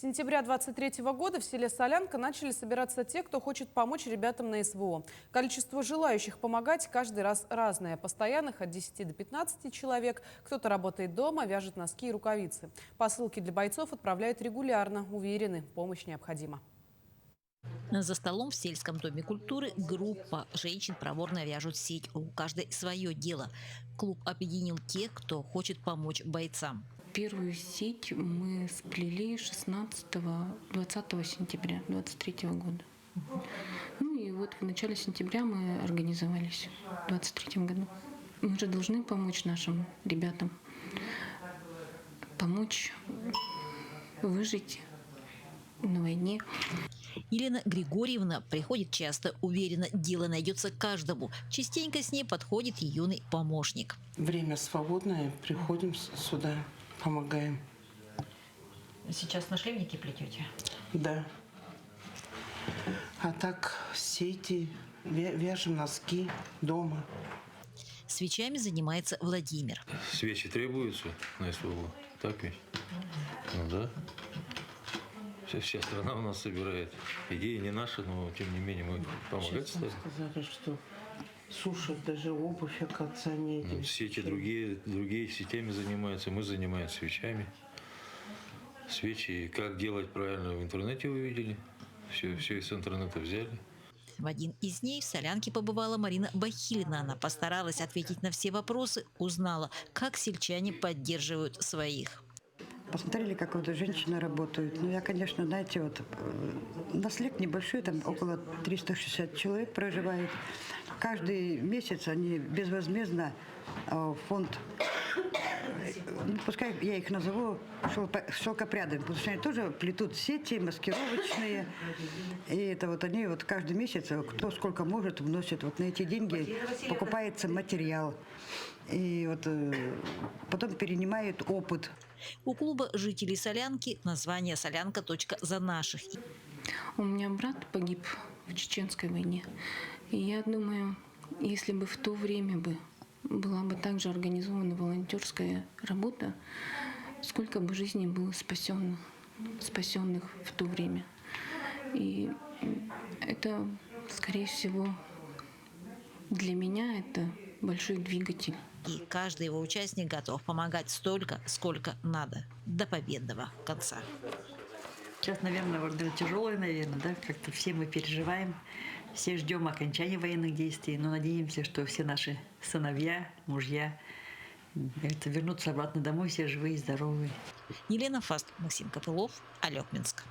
сентября 2023 года в селе Солянка начали собираться те, кто хочет помочь ребятам на СВО. Количество желающих помогать каждый раз разное. Постоянных от 10 до 15 человек. Кто-то работает дома, вяжет носки и рукавицы. Посылки для бойцов отправляют регулярно. Уверены, помощь необходима. За столом в сельском доме культуры группа женщин проворно вяжут сеть. У каждой свое дело. Клуб объединил тех, кто хочет помочь бойцам. Первую сеть мы сплели 16-20 сентября 2023 года. Ну и вот в начале сентября мы организовались в 2023 году. Мы же должны помочь нашим ребятам, помочь выжить на войне. Елена Григорьевна приходит часто, уверена, дело найдется каждому. Частенько с ней подходит и юный помощник. Время свободное, приходим сюда, помогаем. Сейчас нашлемники плетете? Да. А так сети, вяжем носки дома. Свечами занимается Владимир. Свечи требуются на СВО, так ведь? Ну да. Вся страна у нас собирает. Идея не наша, но тем не менее мы помогать стали. Сказали, что сушат даже обувь, оказывается, они этим. Сети другие сетями занимаются, мы занимаемся свечами. Свечи, как делать правильно, в интернете вы видели. Все из интернета взяли. В один из дней в Солянке побывала Марина Бахилина. Она постаралась ответить на все вопросы, узнала, как сельчане поддерживают своих. Посмотрели, как вот женщины работают. Ну, я, конечно, знаете, вот наслед небольшой, там около 360 человек проживает. Каждый месяц они безвозмездно в фонд, ну, пускай я их назову шелкопрядами, потому что они тоже плетут сети маскировочные. И это вот они вот каждый месяц, кто сколько может, вносит. Вот на эти деньги покупается материал. И вот потом перенимают опыт. У клуба жителей Солянки название «Солянка. За наших». У меня брат погиб в Чеченской войне. И я думаю, если бы в то время была бы также организована волонтерская работа, сколько бы жизней было спасенных в то время. И это, скорее всего, для меня это большой двигатель. И каждый его участник готов помогать столько, сколько надо, до победного конца. Сейчас, наверное, время тяжелое, да, как-то все мы переживаем, все ждем окончания военных действий, но надеемся, что все наши сыновья, мужья вернутся обратно домой, все живые и здоровые. Елена Фаст, Максим Копылов, Алекминск.